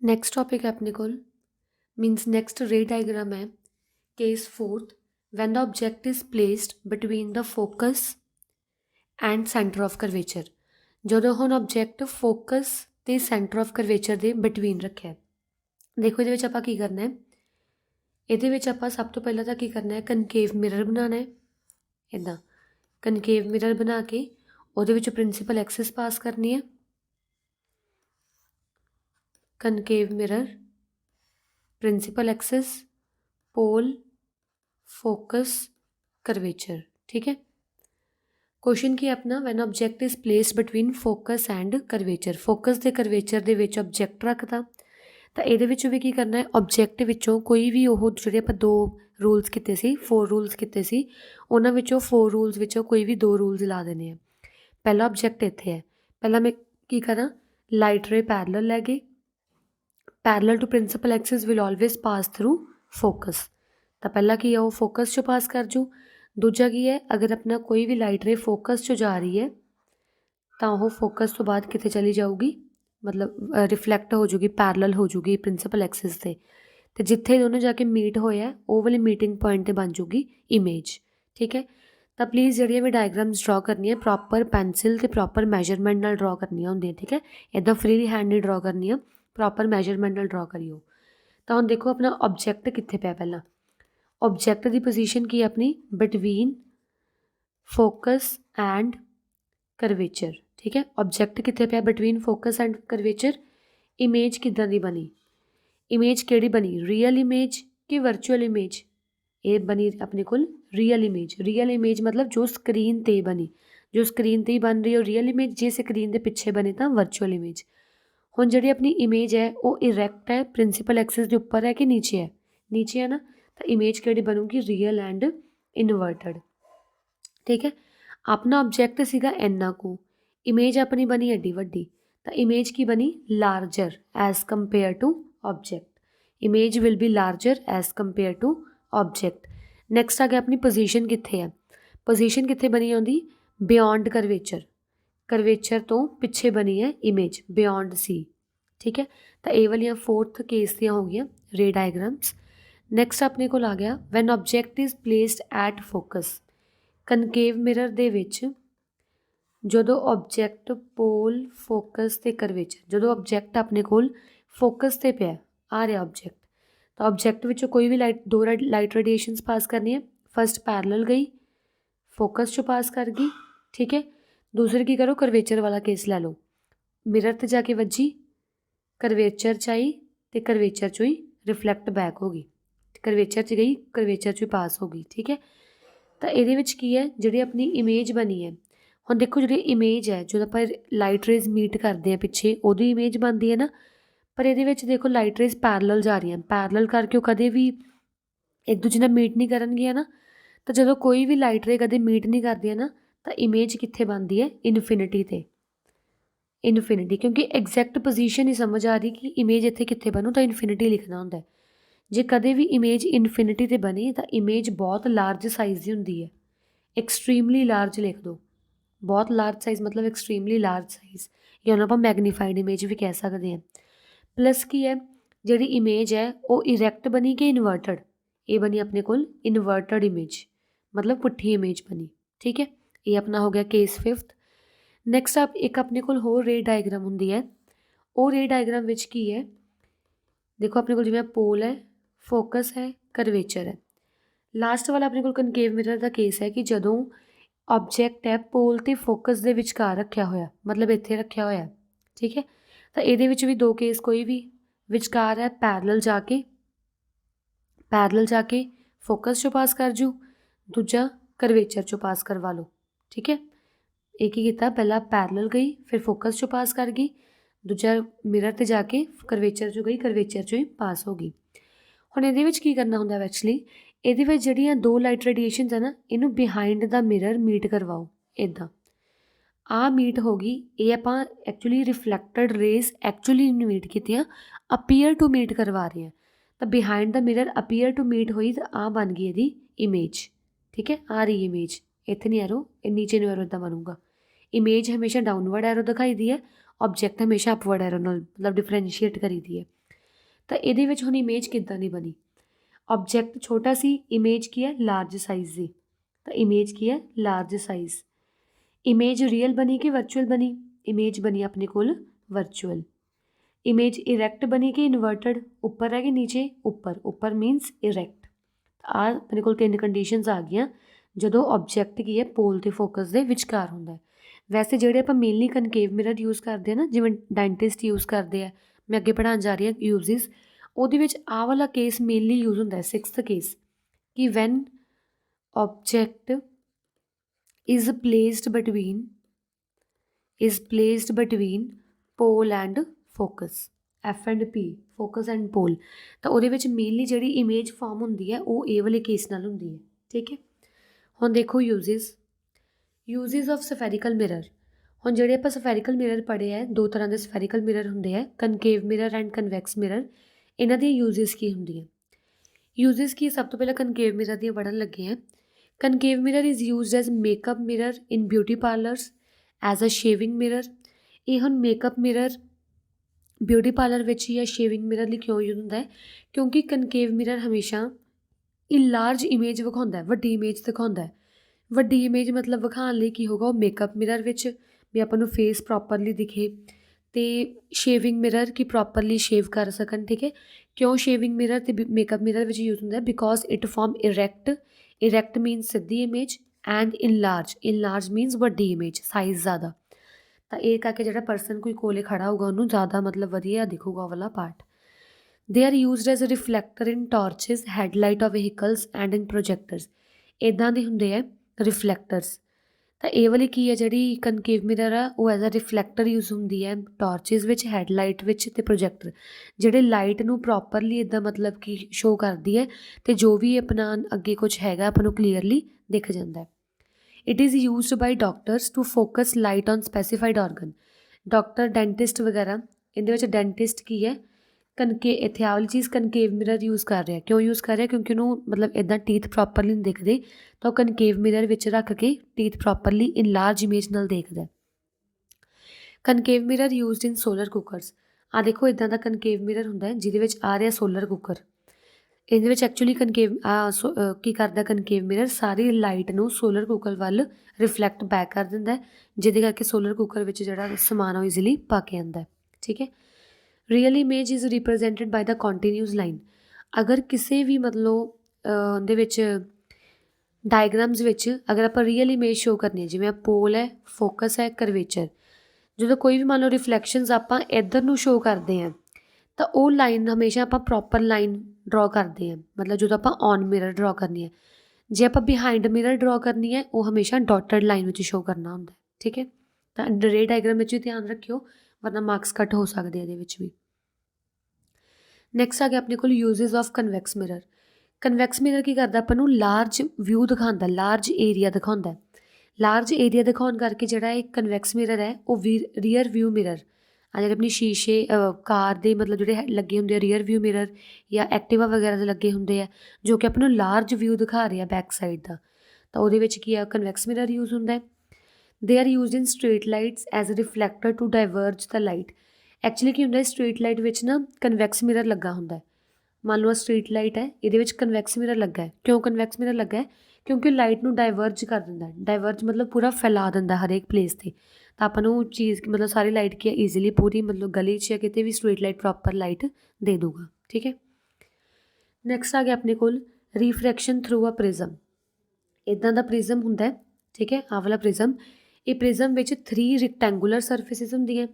Next topic है अपने कोल मीनस next रे डायग्राम है case fourth when the object is placed between the focus and centre of curvature ਜਦੋਂ ਹੁਣ ਆਬਜੈਕਟ ਫੋਕਸ ਤੇ ਸੈਂਟਰ ਆਫ ਕਰਵੇਚਰ ਦੇ ਬਿਟਵੀਨ ਰੱਖਿਆ। ਦੇਖੋ ਇਹਦੇ ਵਿੱਚ ਆਪਾਂ ਕੀ ਕਰਨਾ ਹੈ। ਇਹਦੇ ਵਿੱਚ ਆਪਾਂ ਸਭ ਤੋਂ ਪਹਿਲਾਂ ਤਾਂ ਕੀ ਕਰਨਾ ਹੈ, ਕਨਕੇਵ ਮਿਰਰ ਬਣਾਉਣਾ ਹੈ। ਇੱਦਾਂ ਕਨਕੇਵ ਮਿਰਰ ਬਣਾ ਕੇ ਉਹਦੇ ਵਿੱਚ ਪ੍ਰਿੰਸੀਪਲ ਐਕਸਿਸ ਪਾਸ ਕਰਨੀ ਹੈ। Concave mirror principal axis pole focus curvature. ठीक है। क्वेश्चन की अपना when object is place between focus and curvature, focus के करवेचर के विच ऑब्जेक्ट रखता तो ये भी की करना है, ऑब्जेक्ट विचों कोई भी वो जो आप दो रूल्स किए सी, 4 रूल्स किए सी, उन्होंने विचों 4 रूल्स विचों कोई भी 2 रूल्स ला देने हैं। पहला ऑब्जेक्ट इत्थे है, पहला मैं की करा लाइट रे पैरलल लै गए, parallel to principal axis will always pass through focus. तो पहला की है वो फोकस चो पास कर जू। दूजा की है अगर अपना कोई भी लाइट रे फोकस चो जा रही है तो वह फोकस तो बाद कितने चली जाऊगी, मतलब रिफ्लैक्ट हो जूगी, पैरलल हो जूगी प्रिंसिपल एक्सिस से, तो जिथे दोनों जाके मीट होया वो वाली मीटिंग पॉइंट पर बन जूगी इमेज। ठीक है। तो प्लीज़ जी भी डायग्राम्स ड्रॉ करनी है प्रॉपर पेंसिल तो प्रॉपर मैजरमेंट नाल ड्रॉ करनी होंगी। ठीक है। इदा फ्री हैंड नहीं ड्रॉ करनी है, प्रॉपर मैजरमेंट नाल ड्रॉ करियो। तो हम देखो अपना ऑब्जेक्ट कित्थे पिया, पहला ऑब्जेक्ट की पोजीशन की अपनी बिटवीन फोकस एंड करवेचर। ठीक है। ऑब्जेक्ट कित्थे पिया between focus and curvature. Image किदां दी बनी, इमेज किहड़ी बनी, रियल इमेज कि वर्चुअल इमेज। ये बनी अपने कोल रियल इमेज। रियल इमेज मतलब जो स्क्रीन ते बनी, जो स्क्रीन ते ही बन रही है रियल इमेज, जे स्क्रीन के पिछे बने तो वर्चुअल इमेज। हुण जिहड़ी अपनी इमेज है वो इरैक्ट है, प्रिंसिपल एक्सिस के उपर है कि नीचे है, नीचे है ना, तो इमेज किहड़ी बनूगी रियल एंड इनवर्टड। ठीक है। अपना ऑब्जेक्ट सीगा इन्ना को, इमेज अपनी बनी एडी वड्डी, तो इमेज की बनी larger as compare to object. Image will be larger as compare to object. Next आ गया अपनी पोजीशन कित्थे है, पोजीशन कित्थे बनी आउंदी बियॉन्ड करवेचर, करवेचर तो पिछे बनी है इमेज बियॉन्ड सी। ठीक है। तो ये वाली 4th केस दियाँ हो गई रे डायग्राम्स। नैक्सट अपने को आ गया when object is placed at focus, concave mirror दे विच जो ऑब्जेक्ट पोल फोकस ते करवेचर, जो ऑब्जेक्ट अपने कोल फोकस ते पिया आ रहा ऑब्जेक्ट, तो ऑब्जेक्ट विचों कोई भी लाइट 2 लाइट रेडिएशंस पास करनी है। फस्ट पैरलल गई, फोकस चो पास कर गई। ठीक है। दूसरे की करो करवेचर वाला केस लै लो, मिरर ते जाके वजी, करवेचर च आई तो करवेचर चो ही रिफ्लैक्ट बैक हो गई, करवेचर च गई, करवेचर चो ही पास हो गई। ठीक है। तो ये की है जी अपनी इमेज बनी है। हुण देखो जी इमेज है जो आप लाइट रेज मीट करते हैं पिछे उहदी इमेज बनती है ना, पर ये देखो लाइट रेज पैरलल जा रही हैं, पैरलल करके वो कदे भी एक दूजे नाल मीट नहीं करनगियां ना, तो जो कोई भी लाइट रे कदे मीट नहीं करदियां ना तो इमेज कित्थे बनती है इनफिनिटी ते, इनफिनिटी, क्योंकि एग्जैक्ट पोजीशन नहीं समझ आ रही कि इमेज इत्थे कित्थे बनू, तो इनफिनिटी लिखना होंदा है। जे कदे भी इमेज इनफिनिटी ते बने तो इमेज बहुत लार्ज साइज़ की होंदी है, एक्सट्रीमली लार्ज लिख दो, बहुत लार्ज साइज़ मतलब एक्सट्रीमली लार्ज साइज़, या उन्होंने आप मैगनीफाइड इमेज भी कह सकते हैं। प्लस की है जी इमेज है वो इरैक्ट बनी कि इनवर्टड, ये बनी अपने को इनवर्टड इमेज, मतलब पुट्ठी इमेज बनी। ठीक है। ये अपना हो गया केस 5th। नैक्सट आप एक अपने को होर रे डायग्राम होंदी है, वो रे डायग्राम विच की है, देखो अपने को जिवें पोल है, फोकस है, करवेचर है। लास्ट वाला अपने को कनकेव मिरर का केस है कि जदों ऑब्जेक्ट है पोल ते फोकस के विचकार रखा होया, मतलब इत्थे रखा होया। ठीक है। तो ये भी 2 केस, कोई भी विचकार है पैरलल जाके फोकस चो पास कर जू, दूजा करवेचर चो पास करवा लो। ठीक है। एक ही किया, पहला पैरलल गई फिर फोकस चो पास कर गई, दूजा मिरर ते जाके करवेचर चो गई, करवेचर चो ही पास हो गई। हुण इहदे विच की करना हुंदा एक्चुअली, इहदे विच जिहड़ियां 2 लाइट रेडिएशनस है ना, इनू बिहाइंड द मिरर मीट करवाओ। इदां आ मीट हो गई, ये आपां actually reflected rays actually meet कीतियां, अपीयर टू मीट करवा रहे हैं, तो behind the mirror appear to meet हुई तो आ बन गई इहदी इमेज। ठीक है। आ रही इमेज, इत्थे नहीं एरो, नीचे नहीं एरो इदां बनूगा। इमेज हमेशा डाउनवर्ड एरो दिखाई दी है, ऑब्जेक्ट हमेशा अपवर्ड एरो नाल मतलब डिफरेंशिएट करी दी है। ਤਾਂ ਇਹਦੇ ਵਿੱਚ ਹੁਣ ਇਮੇਜ ਕਿੱਦਾਂ ਦੀ ਬਣੀ, ਆਬਜੈਕਟ ਛੋਟਾ ਸੀ, ਇਮੇਜ ਕੀ ਹੈ ਲਾਰਜ ਸਾਈਜ਼ ਦੀ, ਤਾਂ ਇਮੇਜ ਕੀ ਹੈ ਲਾਰਜ ਸਾਈਜ਼। ਇਮੇਜ ਰੀਅਲ ਬਣੀ ਕਿ ਵਰਚੁਅਲ ਬਣੀ, ਇਮੇਜ ਬਣੀ ਆਪਣੇ ਕੋਲ ਵਰਚੁਅਲ। ਇਮੇਜ ਇਰੈਕਟ ਬਣੀ ਕਿ ਇਨਵਰਟਡ, ਉੱਪਰ ਹੈ ਕਿ ਨੀਚੇ, ਉੱਪਰ, ਉੱਪਰ ਮੀਨਸ ਇਰੈਕਟ। ਆ ਆਪਣੇ ਕੋਲ 3 ਕੰਡੀਸ਼ਨਸ ਆ ਗਈਆਂ ਜਦੋਂ ਆਬਜੈਕਟ ਕੀ ਹੈ ਪੋਲ ਤੇ ਫੋਕਸ ਦੇ ਵਿਚਕਾਰ ਹੁੰਦਾ ਹੈ। ਵੈਸੇ ਜਿਹੜੇ ਆਪਾਂ ਮੇਨਲੀ ਕਨਕੇਵ ਮਿਰਰ ਯੂਜ਼ ਕਰਦੇ ਹਾਂ ਨਾ, ਜਿਵੇਂ ਡੈਂਟਿਸਟ ਯੂਜ਼ ਕਰਦੇ ਆ, ਮੈਂ ਅੱਗੇ ਪੜ੍ਹਾਉਣ ਜਾ ਰਹੀ ਹਾਂ ਯੂਜ਼ਿਸ, ਉਹਦੇ ਵਿੱਚ ਆਹ ਵਾਲਾ ਕੇਸ ਮੇਨਲੀ ਯੂਜ਼ ਹੁੰਦਾ ਹੈ 6th ਕੇਸ, ਕਿ when object is placed between pole and focus, F&P, focus and pole, ਤਾਂ ਉਹਦੇ ਵਿੱਚ ਮੇਨਲੀ ਜਿਹੜੀ ਇਮੇਜ ਫਾਰਮ ਹੁੰਦੀ ਹੈ ਉਹ ਇਹ ਵਾਲੇ ਕੇਸ ਨਾਲ ਹੁੰਦੀ ਹੈ। ਠੀਕ ਹੈ, ਹੁਣ ਦੇਖੋ ਯੂਜ਼ਿਸ ਆਫ ਸਫੈਰੀਕਲ ਮਿਰਰ। ਹੁਣ ਜਿਹੜੇ ਆਪਾਂ ਸਫੈਰੀਕਲ ਮਿਰਰ ਪੜ੍ਹੇ ਹੈ, 2 ਤਰ੍ਹਾਂ ਦੇ ਸਫੈਰੀਕਲ ਮਿਰਰ ਹੁੰਦੇ ਹੈ, concave mirror and convex mirror. ਇਹਨਾਂ ਦੀਆਂ ਯੂਜ਼ਿਸ ਕੀ ਹੁੰਦੀਆਂ, ਯੂਜ਼ਿਸ ਕੀ, ਸਭ ਤੋਂ ਪਹਿਲਾਂ ਕਨਕੇਵ ਮਿਰਰ ਦੀਆਂ ਪੜ੍ਹਨ ਲੱਗੇ ਹਾਂ। Concave mirror is used as makeup mirror in beauty parlors, as a shaving mirror। ਇਹ ਹੁਣ ਮੇਕਅਪ ਮਿਰਰ ਬਿਊਟੀ ਪਾਰਲਰ ਵਿੱਚ ਜਾਂ ਸ਼ੇਵਿੰਗ ਮਿਰਰ ਲਈ ਕਿਉਂ ਯੂਜ਼ ਹੁੰਦਾ ਹੈ, ਕਿਉਂਕਿ ਕਨਕੇਵ ਮਿਰਰ ਹਮੇਸ਼ਾ ਲਾਰਜ ਇਮੇਜ ਵਿਖਾਉਂਦਾ ਹੈ, ਵੱਡੀ ਇਮੇਜ ਦਿਖਾਉਂਦਾ ਹੈ। ਵੱਡੀ ਇਮੇਜ ਮਤਲਬ ਵਿਖਾਉਣ ਲਈ ਕੀ ਹੋਗਾ, ਉਹ ਮੇਕਅਪ ਮਿਰਰ ਵਿੱਚ ਵੀ ਆਪਾਂ ਨੂੰ ਫੇਸ ਪ੍ਰੋਪਰਲੀ ਦਿਖੇ, ਅਤੇ ਸ਼ੇਵਿੰਗ ਮਿਰਰ ਕਿ ਪ੍ਰੋਪਰਲੀ ਸ਼ੇਵ ਕਰ ਸਕਣ। ਠੀਕ ਹੈ, ਕਿਉਂ ਸ਼ੇਵਿੰਗ ਮਿਰਰ ਅਤੇ ਮੇਕਅਪ ਮਿਰਰ ਵਿੱਚ ਯੂਜ਼ ਹੁੰਦਾ, ਬਿਕੋਜ਼ ਇਟ ਫਾਰਮ ਇਰੈਕਟ ਮੀਨਸ ਸਿੱਧੀ ਇਮੇਜ, ਐਂਡ ਇਨਲਾਰਜ ਮੀਨਸ ਵੱਡੀ ਇਮੇਜ, ਸਾਈਜ਼ ਜ਼ਿਆਦਾ। ਤਾਂ ਇਹ ਕਰਕੇ ਜਿਹੜਾ ਪਰਸਨ ਕੋਈ ਕੋਲੇ ਖੜਾ ਹੋਊਗਾ ਉਹਨੂੰ ਜ਼ਿਆਦਾ ਮਤਲਬ ਵਧੀਆ ਦਿਖੂਗਾ ਉਹ ਵਾਲਾ part. They are used as a reflector in torches, headlight of vehicles and in projectors. ਇੱਦਾਂ ਦੇ ਹੁੰਦੇ ਹੈ ਰਿਫਲੈਕਟਰਸ। ਤਾਂ ਇਹ ਵਾਲੀ ਕੀ ਹੈ ਜਿਹੜੀ ਕਨਕੇਵ ਮਿਰਰ ਆ, ਉਹ ਐਜ਼ ਅ ਰਿਫਲੈਕਟਰ ਯੂਜ਼ ਹੁੰਦੀ ਹੈ ਟਾਰਚਿਸ ਵਿੱਚ, ਹੈਡਲਾਈਟ ਵਿੱਚ ਅਤੇ ਪ੍ਰੋਜੈਕਟਰ, ਜਿਹੜੇ ਲਾਈਟ ਨੂੰ ਪ੍ਰੋਪਰਲੀ ਇੱਦਾਂ ਮਤਲਬ ਕਿ ਸ਼ੋਅ ਕਰਦੀ ਹੈ, ਅਤੇ ਜੋ ਵੀ ਆਪਣਾ ਅੱਗੇ ਕੁਛ ਹੈਗਾ ਆਪਾਂ ਨੂੰ ਕਲੀਅਰਲੀ ਦਿਖ ਜਾਂਦਾ ਹੈ। It is used by doctors to focus light on specified organ. Doctor, dentist ਵਗੈਰਾ, ਇਹਦੇ ਵਿੱਚ ਡੈਂਟਿਸਟ ਕੀ ਹੈ, ਇੱਥੇ ਆਹ ਵਾਲੀ ਚੀਜ਼ ਕਨਕੇਵ ਮਿਰਰ ਯੂਜ਼ ਕਰ ਰਿਹਾ। ਕਿਉਂ ਯੂਜ਼ ਕਰ ਰਿਹਾ, ਕਿਉਂਕਿ ਉਹਨੂੰ ਮਤਲਬ ਇੱਦਾਂ ਟੀਥ ਪ੍ਰੋਪਰਲੀ ਨਹੀਂ ਦਿਖਦੇ, ਤਾਂ ਉਹ ਕਨਕੇਵ ਮਿਰਰ ਵਿੱਚ ਰੱਖ ਕੇ ਟੀਥ ਪ੍ਰੋਪਰਲੀ ਇਨ ਲਾਰਜ ਇਮੇਜ ਨਾਲ ਦੇਖਦਾ। ਕਨਕੇਵ ਮਿਰਰ ਯੂਜ਼ਡ ਇਨ ਸੋਲਰ ਕੁੱਕਰਸ। ਆਹ ਦੇਖੋ ਇੱਦਾਂ ਦਾ ਕਨਕੇਵ ਮਿਰਰ ਹੁੰਦਾ ਜਿਹਦੇ ਵਿੱਚ ਆ ਰਿਹਾ ਸੋਲਰ ਕੁੱਕਰ। ਇਹਦੇ ਵਿੱਚ ਐਕਚੁਅਲੀ ਕੀ ਕਰਦਾ ਕਨਕੇਵ ਮਿਰਰ, ਸਾਰੀ ਲਾਈਟ ਨੂੰ ਸੋਲਰ ਕੁੱਕਰ ਵੱਲ ਰਿਫਲੈਕਟ ਬੈਕ ਕਰ ਦਿੰਦਾ, ਜਿਹਦੇ ਕਰਕੇ ਸੋਲਰ ਕੁੱਕਰ ਵਿੱਚ ਜਿਹੜਾ ਸਮਾਨ ਉਹ ਈਜ਼ੀਲੀ ਪਾ ਕੇ ਆਉਂਦਾ। ਠੀਕ ਹੈ, real image is represented by the continuous line. ਅਗਰ ਕਿਸੇ ਵੀ ਮਤਲਬ ਉਹਦੇ ਵਿੱਚ ਡਾਇਗਰਾਮਸ ਵਿੱਚ ਅਗਰ ਆਪਾਂ ਰੀਅਲ ਇਮੇਜ ਸ਼ੋਅ ਕਰਨੀ ਹੈ, ਜਿਵੇਂ ਪੋਲ ਹੈ, ਫੋਕਸ ਹੈ, ਕਰਵੇਚਰ, ਜਦੋਂ ਕੋਈ ਵੀ ਮੰਨ ਲਓ ਰਿਫਲੈਕਸ਼ਨਸ ਆਪਾਂ ਇੱਧਰ ਨੂੰ ਸ਼ੋਅ ਕਰਦੇ ਹਾਂ, ਤਾਂ ਉਹ ਲਾਈਨ ਹਮੇਸ਼ਾ ਆਪਾਂ ਪ੍ਰੋਪਰ ਲਾਈਨ ਡਰੋ ਕਰਦੇ ਹਾਂ, ਮਤਲਬ ਜਦੋਂ ਆਪਾਂ ਔਨ ਮਿਰਰ ਡਰੋ ਕਰਨੀ ਹੈ। ਜੇ ਆਪਾਂ ਬਿਹਾਈਂਡ ਮਿਰਰ ਡਰੋ ਕਰਨੀ ਹੈ, ਉਹ ਹਮੇਸ਼ਾ ਡਾਟਡ ਲਾਈਨ ਵਿੱਚ ਸ਼ੋਅ ਕਰਨਾ ਹੁੰਦਾ। ਠੀਕ ਹੈ, ਤਾਂ ਰੇ ਡਾਇਗਰਾਮ ਵਿੱਚ ਵੀ ਧਿਆਨ ਰੱਖਿਓ, ਵਰਨਾ ਮਾਰਕਸ ਕੱਟ ਹੋ ਸਕਦੇ ਇਹਦੇ ਵਿੱਚ ਵੀ। ਨੈਕਸਟ ਆ ਗਿਆ ਆਪਣੇ ਕੋਲ ਯੂਜ਼ਿਸ of convex mirror. Convex mirror ਕੀ ਕਰਦਾ, ਆਪਾਂ ਨੂੰ ਲਾਰਜ ਵਿਊ ਦਿਖਾਉਂਦਾ, ਲਾਰਜ ਏਰੀਆ ਦਿਖਾਉਂਦਾ। ਲਾਰਜ ਏਰੀਆ ਦਿਖਾਉਣ ਕਰਕੇ ਜਿਹੜਾ ਇਹ ਕਨਵੈਕਸ ਮਿਰਰ ਹੈ ਉਹ ਰੀਅਰ ਵਿਊ ਮਿਰਰ ਆ, ਜਿਹੜੇ ਆਪਣੀ ਸ਼ੀਸ਼ੇ ਕਾਰ ਦੇ ਮਤਲਬ ਜਿਹੜੇ ਲੱਗੇ ਹੁੰਦੇ ਆ ਰੀਅਰ ਵਿਊ ਮਿਰਰ, ਜਾਂ ਐਕਟਿਵਾ ਵਗੈਰਾ ਦੇ ਲੱਗੇ ਹੁੰਦੇ ਆ, ਜੋ ਕਿ ਆਪਾਂ ਨੂੰ ਲਾਰਜ ਵਿਊ ਦਿਖਾ ਰਿਹਾ ਬੈਕ ਸਾਈਡ ਦਾ, ਤਾਂ ਉਹਦੇ ਵਿੱਚ ਕੀ ਆ ਕਨਵੈਕਸ ਮਿਰਰ ਯੂਜ਼ ਹੁੰਦਾ ਹੈ। They are used in street lights as a reflector to diverge the light. Actually ਕੀ ਹੁੰਦਾ, ਸਟਰੀਟ ਲਾਈਟ ਵਿੱਚ ਨਾ ਕਨਵੈਕਸ ਮਿਰਰ ਲੱਗਾ ਹੁੰਦਾ। ਮੰਨ ਲਓ ਸਟਰੀਟ ਲਾਈਟ ਹੈ, ਇਹਦੇ ਵਿੱਚ ਕਨਵੈਕਸ ਮਿਰਰ ਲੱਗਾ ਹੈ। ਕਿਉਂ ਕਨਵੈਕਸ ਮਿਰਰ ਲੱਗਾ ਹੈ, ਕਿਉਂਕਿ ਲਾਈਟ ਨੂੰ ਡਾਇਵਰਜ ਕਰ ਦਿੰਦਾ। ਡਾਇਵਰਜ ਮਤਲਬ ਪੂਰਾ ਫੈਲਾ ਦਿੰਦਾ ਹਰੇਕ ਪਲੇਸ 'ਤੇ, ਤਾਂ ਆਪਾਂ ਨੂੰ ਚੀਜ਼ ਮਤਲਬ ਸਾਰੀ ਲਾਈਟ ਕੀ ਹੈ ਈਜ਼ੀਲੀ ਪੂਰੀ ਮਤਲਬ ਗਲੀ 'ਚ ਜਾਂ ਕਿਤੇ ਵੀ ਸਟਰੀਟ ਲਾਈਟ ਪ੍ਰੋਪਰ ਲਾਈਟ ਦੇ ਦੂਗਾ। ਠੀਕ ਹੈ, ਨੈਕਸਟ ਆ ਗਿਆ ਆਪਣੇ ਕੋਲ ਰੀਫਰੈਕਸ਼ਨ ਥਰੂ ਅ ਪ੍ਰਿਜ਼ਮ। ਇੱਦਾਂ ਦਾ ਪ੍ਰਿਜ਼ਮ ਹੁੰਦਾ। ਠੀਕ ਹੈ, ਆਹ ਵਾਲਾ ਪ੍ਰਿਜ਼ਮ, ਇਹ ਪ੍ਰਿਜ਼ਮ ਵਿੱਚ 3 ਰੈਕਟੈਂਗੂਲਰ ਸਰਫੇਸਿਸ ਹੁੰਦੀਆਂ।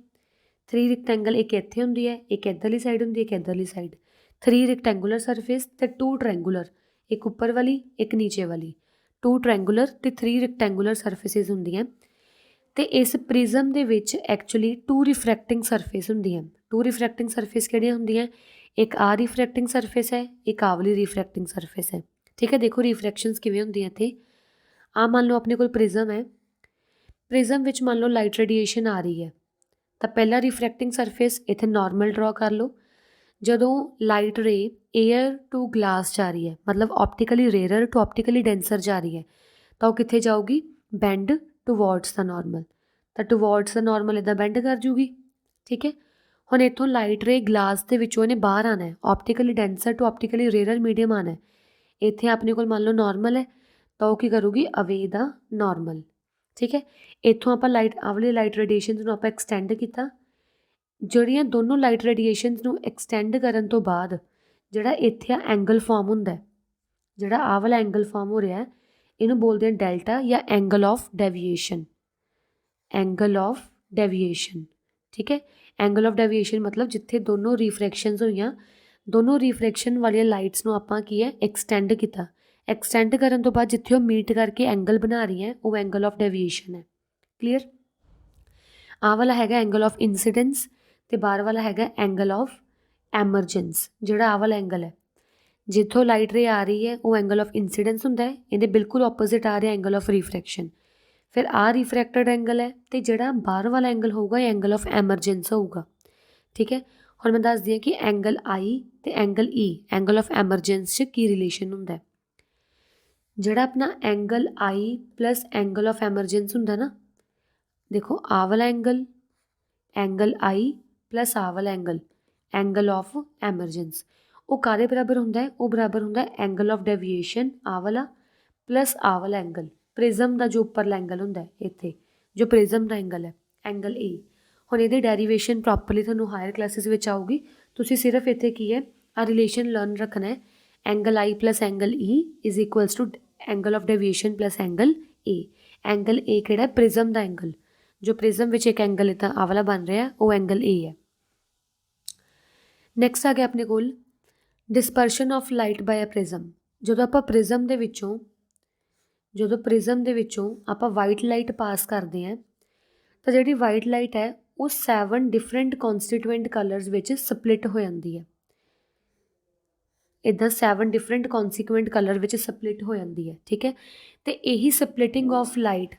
3 ਰੈਕਟੈਂਗਲ, ਇੱਕ ਇੱਥੇ ਹੁੰਦੀ ਹੈ, ਇੱਕ ਇੱਧਰਲੀ ਸਾਈਡ ਹੁੰਦੀ ਹੈ, ਇੱਕ ਇੱਧਰਲੀ ਸਾਈਡ। 3 ਰੈਕਟੈਂਗੂਲਰ ਸਰਫੇਸ ਅਤੇ 2 ਟਰੈਂਗੂਲਰ, ਇੱਕ ਉੱਪਰ ਵਾਲੀ ਇੱਕ ਨੀਚੇ ਵਾਲੀ। 2 ਟਰੈਂਗੂਲਰ ਅਤੇ 3 ਰੈਕਟੈਂਗੂਲਰ ਸਰਫੇਸਿਸ ਹੁੰਦੀਆਂ। ਅਤੇ ਇਸ ਪ੍ਰਿਜ਼ਮ ਦੇ ਵਿੱਚ ਐਕਚੁਅਲੀ 2 ਰਿਫਰੈਕਟਿੰਗ ਸਰਫੇਸ ਹੁੰਦੀਆਂ। 2 ਰਿਫਰੈਕਟਿੰਗ ਸਰਫੇਸ ਕਿਹੜੀਆਂ ਹੁੰਦੀਆਂ, ਇੱਕ ਆਹ ਰਿਫਰੈਕਟਿੰਗ ਸਰਫੇਸ ਹੈ, ਇੱਕ ਆਹ ਵਾਲੀ ਰਿਫਰੈਕਟਿੰਗ ਸਰਫੇਸ ਹੈ। ਠੀਕ ਹੈ, ਦੇਖੋ ਰਿਫਰੈਕਸ਼ਨਸ ਕਿਵੇਂ ਹੁੰਦੀਆਂ ਇੱਥੇ। ਆਹ ਮੰਨ ਲਓ ਆਪਣੇ ਕੋਲ ਪ੍ਰਿਜ਼ਮ ਹੈ, ਪ੍ਰਿਜ਼ਮ ਵਿੱਚ ਮੰਨ ਲਓ ਲਾਈਟ ਰੇਡੀਏਸ਼ਨ ਆ ਰਹੀ ਹੈ, ਤਾਂ ਪਹਿਲਾ ਰਿਫਰੈਕਟਿੰਗ ਸਰਫੇਸ ਇੱਥੇ ਨਾਰਮਲ ਡਰੋ ਕਰ ਲਓ। ਜਦੋਂ ਲਾਈਟ ਰੇ ਏਅਰ ਟੂ ਗਲਾਸ ਜਾ ਰਹੀ ਹੈ, ਮਤਲਬ ਆਪਟੀਕਲੀ ਰੇਅਰਰ ਟੂ ਆਪਟੀਕਲੀ ਡੈਂਸਰ ਜਾ ਰਹੀ ਹੈ, ਤਾਂ ਉਹ ਕਿੱਥੇ ਜਾਊਗੀ, ਬੈਂਡ ਟੂਵਰਡਸ ਦਾ ਨਾਰਮਲ। ਤਾਂ ਟੂਵਰਡਸ ਦਾ ਨਾਰਮਲ ਇੱਦਾਂ ਬੈਂਡ ਕਰ ਜੂਗੀ। ਠੀਕ ਹੈ, ਹੁਣ ਇੱਥੋਂ ਲਾਈਟ ਰੇ ਗਲਾਸ ਦੇ ਵਿੱਚੋਂ ਇਹਨੇ ਬਾਹਰ ਆਉਣਾ ਹੈ, ਆਪਟੀਕਲੀ ਡੈਂਸਰ ਟੂ ਆਪਟੀਕਲੀ ਰੇਅਰਰ ਮੀਡੀਅਮ ਆਉਣਾ ਹੈ। ਇੱਥੇ ਆਪਣੇ ਕੋਲ ਮੰਨ ਲਓ ਨਾਰਮਲ ਹੈ ਤਾਂ ਉਹ ਕੀ ਕਰੂਗੀ, ਅਵੇ ਦਾ ਨਾਰਮਲ। ਠੀਕ ਹੈ, ਇੱਥੋਂ ਆਪਾਂ ਲਾਈਟ ਆਵਲੀ ਲਾਈਟ ਰੇਡੀਏਸ਼ਨ ਨੂੰ ਆਪਾਂ ਐਕਸਟੈਂਡ ਕੀਤਾ। ਜਿਹੜੀਆਂ ਦੋਨੋਂ ਲਾਈਟ ਰੇਡੀਏਸ਼ਨਸ ਨੂੰ ਐਕਸਟੈਂਡ ਕਰਨ ਤੋਂ ਬਾਅਦ ਜਿਹੜਾ ਇੱਥੇ ਆ ਐਂਗਲ ਫਾਰਮ ਹੁੰਦਾ, ਜਿਹੜਾ ਆਹ ਵਾਲਾ ਐਂਗਲ ਫਾਰਮ ਹੋ ਰਿਹਾ ਇਹਨੂੰ ਬੋਲਦੇ ਆ ਡੈਲਟਾ ਜਾਂ angle of deviation. Angle of deviation, ਠੀਕ ਹੈ। ਐਂਗਲ ਆਫ ਡੈਵੀਏਸ਼ਨ ਮਤਲਬ ਜਿੱਥੇ ਦੋਨੋਂ ਰਿਫਰੈਕਸ਼ਨਸ ਹੋਈਆਂ, ਦੋਨੋਂ ਰਿਫਰੈਕਸ਼ਨ ਵਾਲੀਆਂ ਲਾਈਟਸ ਨੂੰ ਆਪਾਂ ਕੀ ਹੈ ਐਕਸਟੈਂਡ ਕੀਤਾ। ਐਕਸਟੈਂਡ ਕਰਨ ਤੋਂ ਬਾਅਦ ਜਿੱਥੇ ਉਹ ਮੀਟ ਕਰਕੇ ਐਂਗਲ ਬਣਾ ਰਹੀਆਂ ਉਹ ਐਂਗਲ ਆਫ ਡੈਵੀਏਸ਼ਨ ਹੈ। ਕਲੀਅਰ। ਆਹ ਵਾਲਾ ਹੈਗਾ ਐਂਗਲ ਆਫ ਇੰਸੀਡੈਂਸ ਅਤੇ ਬਾਹਰ ਵਾਲਾ ਹੈਗਾ ਐਂਗਲ ਆਫ ਐਮਰਜੈਂਸ। ਜਿਹੜਾ ਆਹ ਵਾਲਾ ਐਂਗਲ ਹੈ ਜਿੱਥੋਂ ਲਾਈਟ ਰੇ ਆ ਰਹੀ ਹੈ ਉਹ ਐਂਗਲ ਆਫ ਇੰਸੀਡੈਂਸ ਹੁੰਦਾ ਹੈ, ਇਹਦੇ ਬਿਲਕੁਲ ਆਪੋਜ਼ਿਟ ਆ ਰਿਹਾ ਐਂਗਲ ਆਫ ਰਿਫਰੈਕਸ਼ਨ। ਫਿਰ ਆਹ ਰਿਫਰੈਕਟਡ ਐਂਗਲ ਹੈ ਅਤੇ ਜਿਹੜਾ ਬਾਹਰ ਵਾਲਾ ਐਂਗਲ ਹੋਊਗਾ ਇਹ ਐਂਗਲ ਆਫ ਐਮਰਜੈਂਸ ਹੋਊਗਾ। ਠੀਕ ਹੈ, ਹੁਣ ਮੈਂ ਦੱਸਦੀ ਹਾਂ ਕਿ ਐਂਗਲ ਆਈ ਅਤੇ angle E angle of emergence 'ਚ ਕੀ ਰਿਲੇਸ਼ਨ ਹੁੰਦਾ। ਜਿਹੜਾ ਆਪਣਾ angle I plus angle of emergence ਹੁੰਦਾ ਨਾ, ਦੇਖੋ ਆਹ ਵਾਲਾ ਐਂਗਲ ਆਈ ਪਲੱਸ ਆਹ ਵਾਲਾ ਐਂਗਲ ਆਫ ਐਮਰਜੈਂਸ, ਉਹ ਕਾਹਦੇ ਬਰਾਬਰ ਹੁੰਦਾ ਹੈ, ਉਹ ਬਰਾਬਰ ਹੁੰਦਾ ਐਂਗਲ ਆਫ ਡੈਵੀਏਸ਼ਨ ਆਹ ਵਾਲਾ ਪਲੱਸ ਆਹ ਵਾਲਾ ਐਂਗਲ, ਪ੍ਰਿਜ਼ਮ ਦਾ ਜੋ ਉੱਪਰਲਾ ਐਂਗਲ ਹੁੰਦਾ ਇੱਥੇ, ਜੋ ਪ੍ਰਿਜ਼ਮ ਦਾ ਐਂਗਲ ਹੈ ਐਂਗਲ ਏ। ਹੁਣ ਇਹਦੀ ਡੈਰੀਵੇਸ਼ਨ ਪ੍ਰੋਪਰਲੀ ਤੁਹਾਨੂੰ ਹਾਇਰ ਕਲਾਸਿਸ ਵਿੱਚ ਆਊਗੀ। ਤੁਸੀਂ ਸਿਰਫ ਇੱਥੇ ਕੀ ਹੈ ਆ ਰਿਲੇਸ਼ਨ ਲਰਨ ਰੱਖਣਾ ਹੈ, angle I plus angle E is equals to angle of deviation plus angle A. Angle A ਕਿਹੜਾ, ਪ੍ਰਿਜ਼ਮ ਦਾ ਐਂਗਲ, ਜੋ ਪ੍ਰਿਜ਼ਮ ਵਿੱਚ ਇੱਕ ਐਂਗਲ ਇੱਦਾਂ ਆਹ ਵਾਲਾ ਬਣ ਰਿਹਾ ਉਹ ਐਂਗਲ ਏ ਹੈ। ਨੈਕਸਟ ਆ ਗਿਆ ਆਪਣੇ ਕੋਲ dispersion of light by a prism. ਜਦੋਂ ਆਪਾਂ ਪ੍ਰਿਜ਼ਮ ਦੇ ਵਿੱਚੋਂ ਆਪਾਂ ਵਾਈਟ ਲਾਈਟ ਪਾਸ ਕਰਦੇ ਹਾਂ ਤਾਂ ਜਿਹੜੀ ਵਾਈਟ ਲਾਈਟ ਹੈ ਉਹ 7 ਡਿਫਰੈਂਟ ਕੌਨਸਟੀਟੂਐਂਟ ਕਲਰਸ ਵਿੱਚ ਸਪਲਿਟ ਹੋ ਜਾਂਦੀ ਹੈ। ਇੱਦਾਂ 7 ਡਿਫਰੈਂਟ ਕੌਨਸੀਕੁਐਂਟ ਕਲਰ ਵਿੱਚ ਸਪਲਿਟ ਹੋ ਜਾਂਦੀ ਹੈ। ਠੀਕ ਹੈ, ਅਤੇ ਇਹੀ ਸਪਲਿਟਿੰਗ ਆਫ ਲਾਈਟ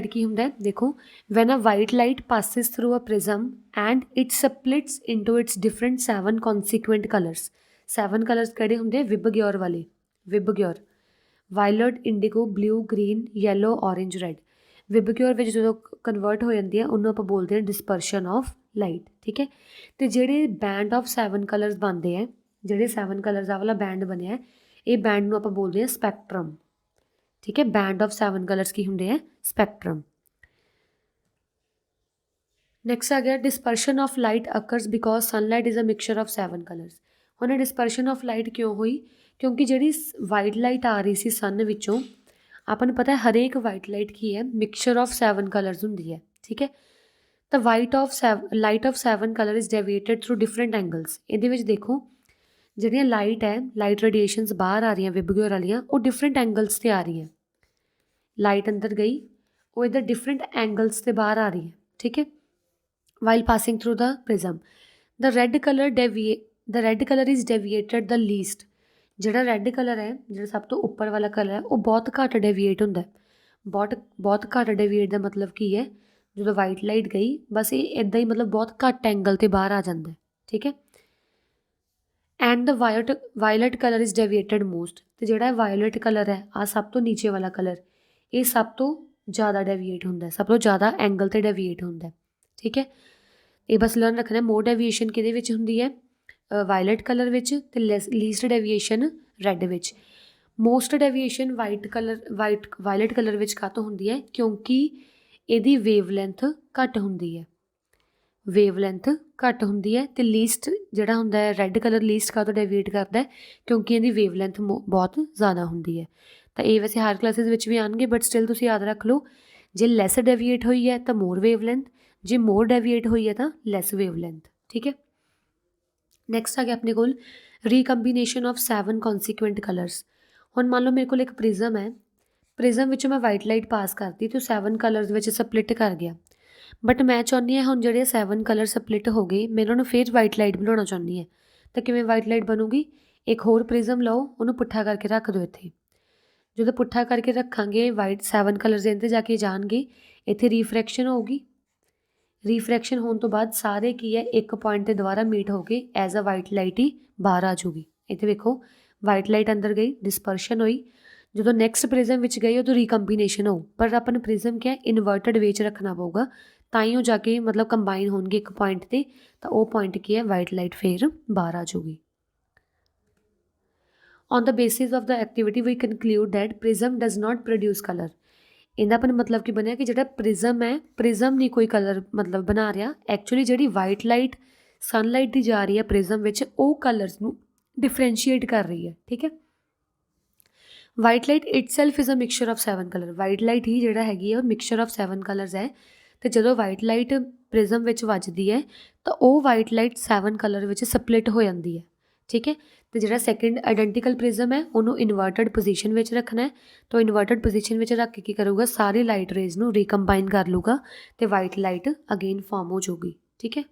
ਕੀ ਹੁੰਦਾ ਹੈ, ਦੇਖੋ when a white light passes through a prism and it splits into its different 7 consequent colours. 7 colours ਕਿਹੜੇ ਹੁੰਦੇ, ਵਿਬਗਿਓਰ ਵਾਲੇ, VIBGYOR, violet, indigo, blue, green, yellow, orange, red. VIBGYOR ਵਿੱਚ ਜਦੋਂ ਕਨਵਰਟ ਹੋ ਜਾਂਦੀ ਹੈ ਉਹਨੂੰ ਆਪਾਂ ਬੋਲਦੇ ਹਾਂ ਡਿਸਪਰਸ਼ਨ ਆਫ ਲਾਈਟ। ਠੀਕ ਹੈ, ਅਤੇ ਜਿਹੜੇ ਬੈਂਡ ਆਫ 7 ਕਲਰਸ ਬਣਦੇ ਹੈ, ਜਿਹੜੇ 7 ਕਲਰਸ ਆ ਵਾਲਾ ਬੈਂਡ ਬਣਿਆ ਇਹ ਬੈਂਡ ਨੂੰ ਆਪਾਂ ਬੋਲਦੇ ਹਾਂ ਸਪੈਕਟਰਮ। ਠੀਕ ਹੈ, ਬੈਂਡ ਆਫ 7 ਕਲਰਸ ਕੀ ਹੁੰਦੇ ਹੈ, ਸਪੈਕਟਰਮ। ਨੈਕਸਟ ਆ ਗਿਆ dispersion of light occurs because sunlight is a mixture of 7 colours. ਹੁਣ ਇਹ ਡਿਸਪਰਸ਼ਨ ਆਫ ਲਾਈਟ ਕਿਉਂ ਹੋਈ, ਕਿਉਂਕਿ ਜਿਹੜੀ ਵਾਈਟ ਲਾਈਟ ਆ ਰਹੀ ਸੀ ਸਨ ਵਿੱਚੋਂ, ਆਪਾਂ ਨੂੰ ਪਤਾ ਹਰੇਕ ਵਾਈਟ ਲਾਈਟ ਕੀ ਹੈ, ਮਿਕਸਚਰ ਆਫ 7 ਕਲਰਸ ਹੁੰਦੀ ਹੈ। ਠੀਕ ਹੈ, ਤਾਂ light of 7 colour is deviated through different angles. ਇਹਦੇ ਵਿੱਚ ਦੇਖੋ ਜਿਹੜੀਆਂ ਲਾਈਟ ਰੇਡੀਏਸ਼ਨਸ ਬਾਹਰ ਆ ਰਹੀਆਂ ਵਿਬਗਿਓਰ ਵਾਲੀਆਂ ਉਹ ਡਿਫਰੈਂਟ ਐਂਗਲਸ 'ਤੇ ਆ ਰਹੀਆਂ। ਲਾਈਟ ਅੰਦਰ ਗਈ ਉਹ ਇੱਧਰ ਡਿਫਰੈਂਟ ਐਂਗਲਸ 'ਤੇ ਬਾਹਰ ਆ ਰਹੀ ਹੈ। ਠੀਕ ਹੈ, while passing through the prism the red colour is deviated the least. ਜਿਹੜਾ ਰੈੱਡ ਕਲਰ ਹੈ, ਜਿਹੜਾ ਸਭ ਤੋਂ ਉੱਪਰ ਵਾਲਾ ਕਲਰ ਹੈ ਉਹ ਬਹੁਤ ਘੱਟ ਡੈਵੀਏਟ ਹੁੰਦਾ। ਬਹੁਤ ਘੱਟ ਡੈਵੀਏਟ ਦਾ ਮਤਲਬ ਕੀ ਹੈ, ਜਦੋਂ ਵਾਈਟ ਲਾਈਟ ਗਈ ਬਸ ਇਹ ਇੱਦਾਂ ਹੀ ਮਤਲਬ ਬਹੁਤ ਘੱਟ ਐਂਗਲ 'ਤੇ ਬਾਹਰ ਆ ਜਾਂਦਾ। ਠੀਕ ਹੈ, and the violet colour is deviated most. ਅਤੇ ਜਿਹੜਾ ਵਾਇਲਟ ਕਲਰ ਹੈ ਆਹ ਸਭ ਤੋਂ ਨੀਚੇ ਵਾਲਾ ਕਲਰ, ਇਹ ਸਭ ਤੋਂ ਜ਼ਿਆਦਾ ਡੈਵੀਏਟ ਹੁੰਦਾ, ਸਭ ਤੋਂ ਜ਼ਿਆਦਾ ਐਂਗਲ 'ਤੇ ਡੈਵੀਏਟ ਹੁੰਦਾ। ਠੀਕ ਹੈ, ਇਹ ਬਸ ਲਰਨ ਰੱਖਣਾ, ਮੋਰ ਡੈਵੀਏਸ਼ਨ ਕਿਹਦੇ ਵਿੱਚ ਹੁੰਦੀ ਹੈ, ਵਾਇਲਟ ਕਲਰ ਵਿੱਚ, ਅਤੇ ਲੀਸਟ ਡੈਵੀਏਸ਼ਨ ਰੈੱਡ ਵਿੱਚ। ਮੋਸਟ ਡੈਵੀਏਸ਼ਨ ਵਾਇਲਟ ਕਲਰ ਵਿੱਚ ਕਾਹਤੋਂ ਹੁੰਦੀ ਹੈ, ਕਿਉਂਕਿ ਇਹਦੀ ਵੇਵਲੈਂਥ ਘੱਟ ਹੁੰਦੀ ਹੈ, ਅਤੇ ਲੀਸਟ ਜਿਹੜਾ ਹੁੰਦਾ ਹੈ ਰੈੱਡ ਕਲਰ ਲੀਸਟ ਕਾਹਤੋਂ ਡੈਵੀਏਟ ਕਰਦਾ ਹੈ, ਕਿਉਂਕਿ ਇਹਦੀ ਵੇਵਲੈਂਥ ਬਹੁਤ ਜ਼ਿਆਦਾ ਹੁੰਦੀ ਹੈ। ਤਾਂ ਇਹ ਵੈਸੇ ਹਰ ਕਲਾਸਿਸ ਵਿੱਚ ਵੀ ਆਉਣਗੇ, ਬਟ ਸਟਿਲ ਤੁਸੀਂ ਯਾਦ ਰੱਖ ਲਓ, ਜੇ ਲੈਸ ਡੈਵੀਏਟ ਹੋਈ ਹੈ ਤਾਂ ਮੋਰ ਵੇਵਲੈਂਥ, ਜੇ ਮੋਰ ਡੈਵੀਏਟ ਹੋਈ ਹੈ ਤਾਂ ਲੈਸ ਵੇਵਲੈਂਥ। ਠੀਕ ਹੈ, ਨੈਕਸਟ ਆ ਗਿਆ ਆਪਣੇ ਕੋਲ ਰੀਕੰਬੀਨੇਸ਼ਨ ਆਫ 7 ਕੌਨਸੀਕੁਐਂਟ ਕਲਰਸ। ਹੁਣ ਮੰਨ ਲਓ ਮੇਰੇ ਕੋਲ ਇੱਕ ਪ੍ਰਿਜ਼ਮ ਹੈ, ਪ੍ਰਿਜ਼ਮ ਵਿੱਚੋਂ ਮੈਂ ਵਾਈਟ ਲਾਈਟ ਪਾਸ ਕਰਤੀ ਅਤੇ 7 ਕਲਰਸ ਵਿੱਚ ਸਪਲਿਟ ਕਰ ਗਿਆ, ਬਟ ਮੈਂ ਚਾਹੁੰਦੀ ਹਾਂ ਹੁਣ ਜਿਹੜੇ 7 ਕਲਰ ਸਪਲਿਟ ਹੋ ਗਏ ਮੈਂ ਇਹਨਾਂ ਨੂੰ ਫਿਰ ਵਾਈਟ ਲਾਈਟ ਬਣਾਉਣਾ ਚਾਹੁੰਦੀ ਹਾਂ। ਤਾਂ ਕਿਵੇਂ ਵਾਈਟ ਲਾਈਟ ਬਣੂਗੀ, ਇੱਕ ਹੋਰ ਪ੍ਰਿਜ਼ਮ ਲਓ, ਉਹਨੂੰ ਪੁੱਠਾ ਕਰਕੇ ਰੱਖ ਦਿਓ ਇੱਥੇ। ਜਦੋਂ ਪੁੱਠਾ ਕਰਕੇ ਰੱਖਾਂਗੇ 7 ਕਲਰਸ ਇਹਦੇ ਜਾ ਕੇ ਜਾਣਗੇ, ਇੱਥੇ ਰੀਫਰੈਕਸ਼ਨ ਹੋਊਗੀ, ਰੀਫਰੈਕਸ਼ਨ ਹੋਣ ਤੋਂ ਬਾਅਦ ਸਾਰੇ ਕੀ ਹੈ ਇੱਕ ਪੁਆਇੰਟ 'ਤੇ ਦੁਬਾਰਾ ਮੀਟ ਹੋ ਕੇ ਐਜ਼ ਅ ਵਾਈਟ ਲਾਈਟ ਹੀ ਬਾਹਰ ਆ ਜਾਊਗੀ। ਇੱਥੇ ਵੇਖੋ ਵਾਈਟ ਲਾਈਟ ਅੰਦਰ ਗਈ, ਡਿਸਪਰਸ਼ਨ ਹੋਈ, ਜਦੋਂ ਨੈਕਸਟ ਪ੍ਰਿਜ਼ਮ ਵਿੱਚ ਗਈ ਉਦੋਂ ਰੀਕੰਬੀਨੇਸ਼ਨ ਹੋਊ, ਪਰ ਆਪਾਂ ਨੂੰ ਪ੍ਰਿਜ਼ਮ ਕਿਹਾ ਇਨਵਰਟਡ ਵੇ 'ਚ ਰੱਖਣਾ ਪਊਗਾ ਤਾਂ ਹੀ ਉਹ ਜਾ ਕੇ ਮਤਲਬ ਕੰਬਾਈਨ ਹੋਣਗੇ ਇੱਕ ਪੁਆਇੰਟ 'ਤੇ, ਤਾਂ ਉਹ ਪੁਆਇੰਟ ਕੀ ਹੈ, ਵਾਈਟ ਲਾਈਟ ਫਿਰ ਬਾਹਰ ਆ ਜਾਊਗੀ। On the basis of the activity we conclude that prism does not produce color। ਇਹਦਾ ਆਪਣਾ ਮਤਲਬ ਕੀ ਬਣਿਆ ਕਿ ਜਿਹੜਾ ਪ੍ਰਿਜ਼ਮ ਹੈ, ਪ੍ਰਿਜ਼ਮ ਨਹੀਂ ਕੋਈ ਕਲਰ ਮਤਲਬ ਬਣਾ ਰਿਹਾ, ਐਕਚੁਅਲੀ ਜਿਹੜੀ ਵਾਈਟ ਲਾਈਟ ਸਨਲਾਈਟ ਦੀ ਜਾ ਰਹੀ ਹੈ ਪ੍ਰਿਜ਼ਮ ਵਿੱਚ, ਉਹ ਕਲਰਸ ਨੂੰ ਡਿਫਰੈਂਸ਼ੀਏਟ ਕਰ ਰਹੀ ਹੈ। ਠੀਕ ਹੈ, white light itself is a mixture of 7 colour. White light ਹੀ ਜਿਹੜਾ ਹੈਗੀ ਹੈ ਉਹ ਮਿਕਸਚਰ ਆਫ 7 ਕਲਰਸ ਹੈ, ਅਤੇ ਜਦੋਂ ਵਾਈਟ ਲਾਈਟ ਪ੍ਰਿਜ਼ਮ ਵਿੱਚ ਵੱਜਦੀ ਹੈ ਤਾਂ ਉਹ ਵਾਈਟ ਲਾਈਟ 7 ਕਲਰ ਵਿੱਚ ਸਪਲਿਟ ਹੋ ਜਾਂਦੀ ਹੈ। ਠੀਕ ਹੈ, ਅਤੇ ਜਿਹੜਾ ਸੈਕਿੰਡ ਆਈਡੈਂਟੀਕਲ ਪ੍ਰਿਜ਼ਮ ਹੈ ਉਹਨੂੰ ਇਨਵਰਟਡ ਪੋਜੀਸ਼ਨ ਵਿੱਚ ਰੱਖਣਾ ਹੈ, ਤਾਂ ਇਨਵਰਟਡ ਪੋਜੀਸ਼ਨ ਵਿੱਚ ਰੱਖ ਕੇ ਕੀ ਕਰੂਗਾ, ਸਾਰੀ ਲਾਈਟ ਰੇਜ਼ ਨੂੰ ਰੀਕੰਬਾਈਨ ਕਰ ਲੂਗਾ ਅਤੇ ਵਾਈਟ ਲਾਈਟ ਅਗੇਨ ਫਾਰਮ ਹੋ ਜਾਊਗੀ। ਠੀਕ ਹੈ,